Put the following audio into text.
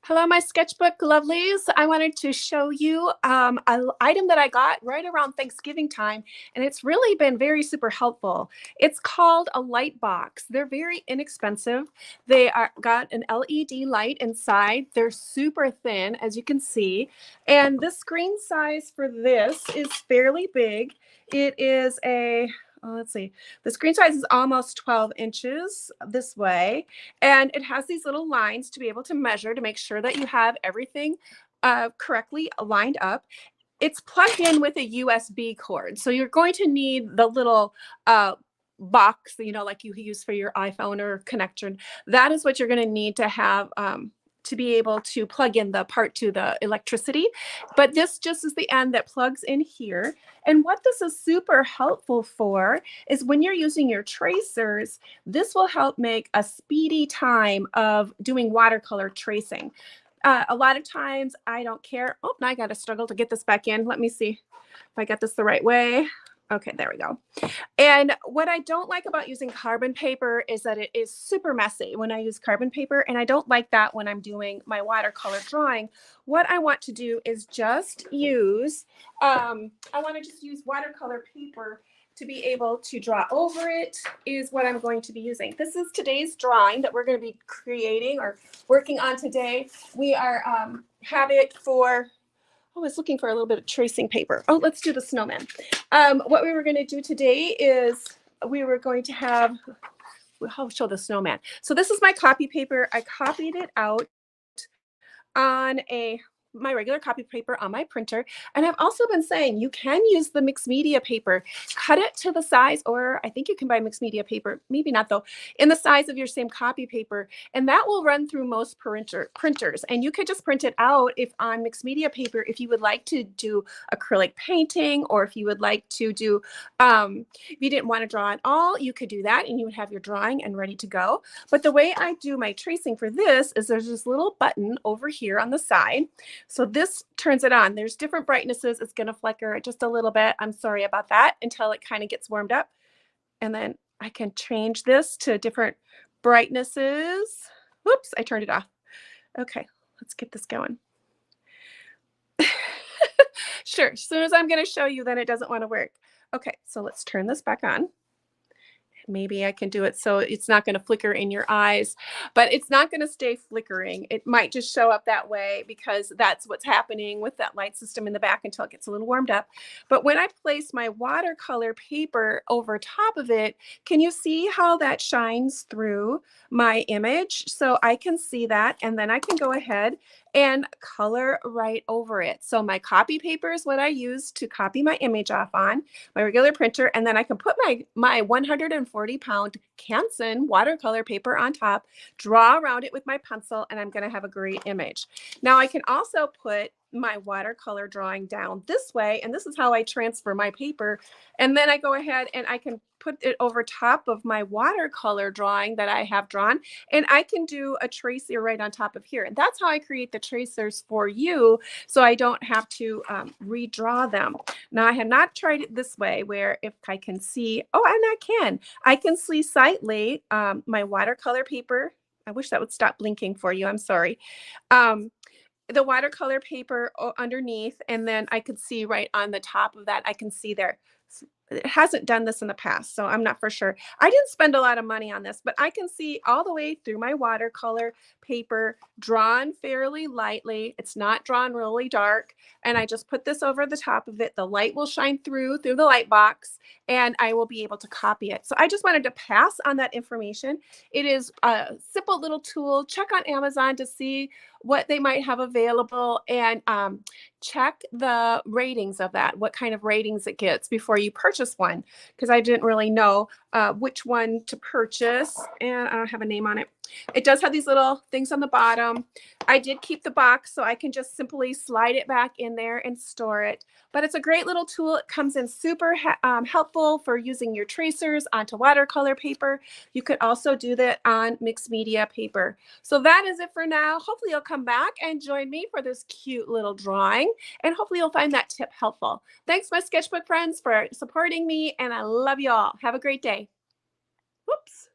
Hello, my sketchbook lovelies. I wanted to show you an item that I got right around Thanksgiving time, and it's really been very super helpful. It's called a light box. They're very inexpensive. They are got an LED light inside. They're super thin, as you can see, and the screen size for this is fairly big. It is a let's see. The screen size is almost 12 inches this way, and it has these little lines to be able to measure to make sure that you have everything correctly lined up. It's plugged in with a USB cord. So you're going to need the little box, like you use for your iPhone or connector. That is what you're going to need to have to be able to plug in the part to the electricity. But this just is the end that plugs in here. And what this is super helpful for is when you're using your tracers, this will help make a speedy time of doing watercolor tracing. A lot of times I don't care. Oh, now I got to struggle to get this back in. Let me see if I got this the right way. Okay, there we go. And what I don't like about using carbon paper is that it is super messy when I use carbon paper, and I don't like that when I'm doing my watercolor drawing. What I want to do is just use, I want to just use watercolor paper to be able to draw over it is what I'm going to be using. This is today's drawing that we're going to be creating or working on today. We are have it for I was looking for a little bit of tracing paper. Oh, let's do the snowman. What we were going to do today is we were going to have, I'll show the snowman. So this is my copy paper. I copied it out on my regular copy paper on my printer. And I've also been saying you can use the mixed media paper, cut it to the size, or I think you can buy mixed media paper, maybe not though, in the size of your same copy paper. And that will run through most printers. And you could just print it out if on mixed media paper, if you would like to do acrylic painting, or if you would like to do, if you didn't want to draw at all, you could do that and you would have your drawing and ready to go. But the way I do my tracing for this is there's this little button over here on the side. So this turns it on. There's different brightnesses. It's going to flicker just a little bit. I'm sorry about that until it kind of gets warmed up. And then I can change this to different brightnesses. Whoops, I turned it off. Okay, let's get this going. Sure, as soon as I'm going to show you, then it doesn't want to work. Okay, so let's turn this back on. Maybe I can do it so it's not going to flicker in your eyes, but it's not going to stay flickering. It might just show up that way because that's what's happening with that light system in the back until it gets a little warmed up. But when I place my watercolor paper over top of it, can you see how that shines through my image? So I can see that, and then I can go ahead and color right over it. So my copy paper is what I use to copy my image off on, my regular printer, and then I can put my 140-pound Canson watercolor paper on top, draw around it with my pencil, and I'm going to have a great image. Now I can also put my watercolor drawing down this way, and this is how I transfer my paper. And then I go ahead and I can put it over top of my watercolor drawing that I have drawn, and I can do a tracer right on top of here. And that's how I create the tracers for you, so I don't have to redraw them. Now I have not tried it this way where if I can see, oh, and I can see slightly my watercolor paper. I wish that would stop blinking for you. I'm sorry. The watercolor paper underneath, and then I could see right on the top of that, I can see there. It hasn't done this in the past, so I'm not for sure. I didn't spend a lot of money on this, but I can see all the way through my watercolor paper, drawn fairly lightly. It's not drawn really dark, and I just put this over the top of it. The light will shine through the light box, and I will be able to copy it. So I just wanted to pass on that information. It is a simple little tool. Check on Amazon to see what they might have available, and check the ratings of that, what kind of ratings it gets before you purchase one, because I didn't really know which one to purchase, and I don't have a name on it. It does have these little things on the bottom. I did keep the box so I can just simply slide it back in there and store it. But it's a great little tool. It comes in super helpful for using your tracers onto watercolor paper. You could also do that on mixed media paper. So that is it for now. Hopefully you'll come back and join me for this cute little drawing, and hopefully you'll find that tip helpful. Thanks, my sketchbook friends, for supporting me, and I love you all. Have a great day. Whoops.